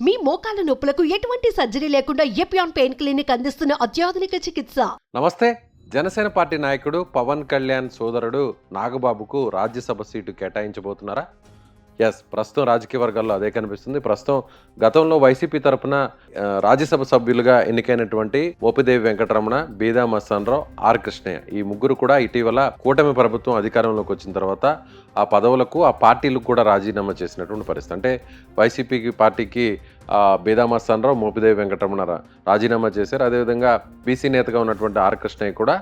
మీ మోకాల నొప్పులకు ఎటువంటి సర్జరీ లేకుండా ఎపియాన్ పెయిన్ క్లినిక్ అందిస్తున్న అత్యాధునిక చికిత్స. నమస్తే. జనసేన పార్టీ నాయకుడు పవన్ కళ్యాణ్ సోదరుడు నాగబాబుకు రాజ్యసభ సీటు కేటాయించబోతున్నారా? ప్రస్తుతం రాజకీయ వర్గాల్లో అదే కనిపిస్తుంది. ప్రస్తుతం గతంలో వైసీపీ తరఫున రాజ్యసభ సభ్యులుగా ఎన్నికైనటువంటి మోపిదేవి వెంకటరమణ, బీదా మస్తానరావు, ఆర్ కృష్ణయ్య ఈ ముగ్గురు కూడా ఇటీవల కూటమి ప్రభుత్వం అధికారంలోకి వచ్చిన తర్వాత ఆ పదవులకు ఆ పార్టీలకు కూడా రాజీనామా చేసినటువంటి పరిస్థితి. అంటే వైసీపీకి పార్టీకి బీదా మస్తానరావు, మోపిదేవి వెంకటరమణ రాజీనామా చేశారు. అదేవిధంగా బీసీ నేతగా ఉన్నటువంటి ఆర్ కృష్ణయ్య కూడా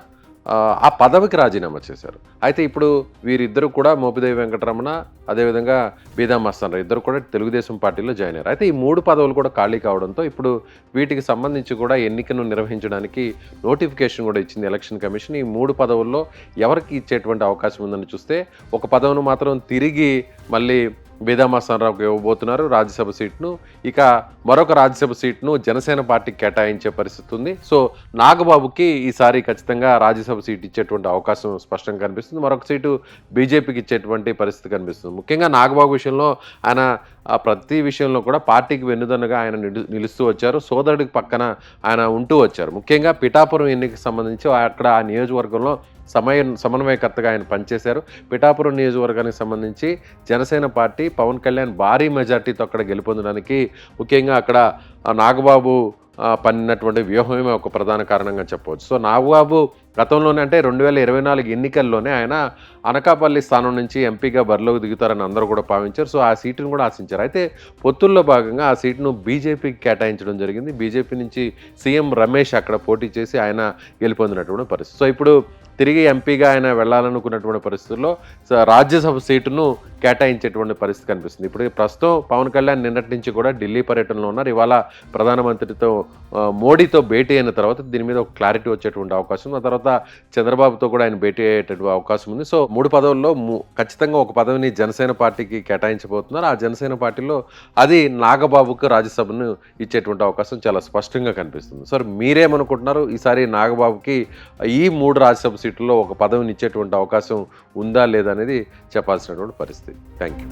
ఆ పదవికి రాజీనామా చేశారు. అయితే ఇప్పుడు వీరిద్దరు కూడా మోపిదేవి వెంకటరమణ అదేవిధంగా బీదా మస్తానరావు ఇద్దరు కూడా తెలుగుదేశం పార్టీలో జాయిన్ అయ్యారు. అయితే ఈ 3 పదవులు కూడా ఖాళీ కావడంతో ఇప్పుడు వీటికి సంబంధించి కూడా ఎన్నికను నిర్వహించడానికి నోటిఫికేషన్ కూడా ఇచ్చింది ఎలక్షన్ కమిషన్. ఈ 3 పదవుల్లో ఎవరికి ఇచ్చేటువంటి అవకాశం ఉందని చూస్తే ఒక పదవిని మాత్రం తిరిగి మళ్ళీ బీదా మస్తానరావుకి ఇవ్వబోతున్నారు రాజ్యసభ సీట్ను. ఇక మరొక రాజ్యసభ సీట్ను జనసేన పార్టీకి కేటాయించే పరిస్థితి ఉంది. సో నాగబాబుకి ఈసారి ఖచ్చితంగా రాజ్యసభ సీట్ ఇచ్చేటువంటి అవకాశం స్పష్టంగా కనిపిస్తుంది. మరొక సీటు బీజేపీకి ఇచ్చేటువంటి పరిస్థితి కనిపిస్తుంది. ముఖ్యంగా నాగబాబు విషయంలో ఆయన ప్రతి విషయంలో కూడా పార్టీకి వెన్నుదన్నుగా ఆయన నిలుస్తూ వచ్చారు. సోదరుడికి పక్కన ఆయన ఉంటూ వచ్చారు. ముఖ్యంగా పిఠాపురం ఎన్నికకు సంబంధించి అక్కడ ఆ నియోజకవర్గంలో సమన్వయకర్తగా ఆయన పనిచేశారు. పిఠాపురం నియోజకవర్గానికి సంబంధించి జనసేన పార్టీ పవన్ కళ్యాణ్ భారీ మెజార్టీతో అక్కడ గెలుపొందడానికి ముఖ్యంగా అక్కడ నాగబాబు పన్నినటువంటి వ్యూహమే ఒక ప్రధాన కారణంగా చెప్పవచ్చు. సో నాగబాబు గతంలోనే అంటే 2024 ఎన్నికల్లోనే ఆయన అనకాపల్లి స్థానం నుంచి ఎంపీగా బరిలోకి దిగుతారని అందరూ కూడా భావించారు. సో ఆ సీటును కూడా ఆశించారు. అయితే పొత్తుల్లో భాగంగా ఆ సీటును బీజేపీకి కేటాయించడం జరిగింది. బీజేపీ నుంచి సీఎం రమేష్ అక్కడ పోటీ చేసి ఆయన గెలుపొందినటువంటి పరిస్థితి. సో ఇప్పుడు తిరిగి ఎంపీగా ఆయన వెళ్ళాలనుకున్నటువంటి పరిస్థితుల్లో రాజ్యసభ సీటును కేటాయించేటువంటి పరిస్థితి కనిపిస్తుంది. ఇప్పుడు ప్రస్తుతం పవన్ కళ్యాణ్ నిన్నటి నుంచి కూడా ఢిల్లీ పర్యటనలో ఉన్నారు. ఇవాళ ప్రధానమంత్రితో మోడీతో భేటీ అయిన తర్వాత దీని మీద ఒక క్లారిటీ వచ్చేటువంటి అవకాశం, ఆ తర్వాత చంద్రబాబుతో కూడా ఆయన భేటీ అయ్యేటువంటి అవకాశం ఉంది. సో 3 పదవుల్లో ఖచ్చితంగా ఒక పదవిని జనసేన పార్టీకి కేటాయించబోతున్నారు. ఆ జనసేన పార్టీలో అది నాగబాబుకు రాజ్యసభను ఇచ్చేటువంటి అవకాశం చాలా స్పష్టంగా కనిపిస్తుంది. సో మీరేమనుకుంటున్నారు? ఈసారి నాగబాబుకి ఈ 3 రాజ్యసభ సీట్లలో ఒక పదవిని ఇచ్చేటువంటి అవకాశం ఉందా లేదా అనేది చెప్పాల్సినటువంటి పరిస్థితి. Thank you.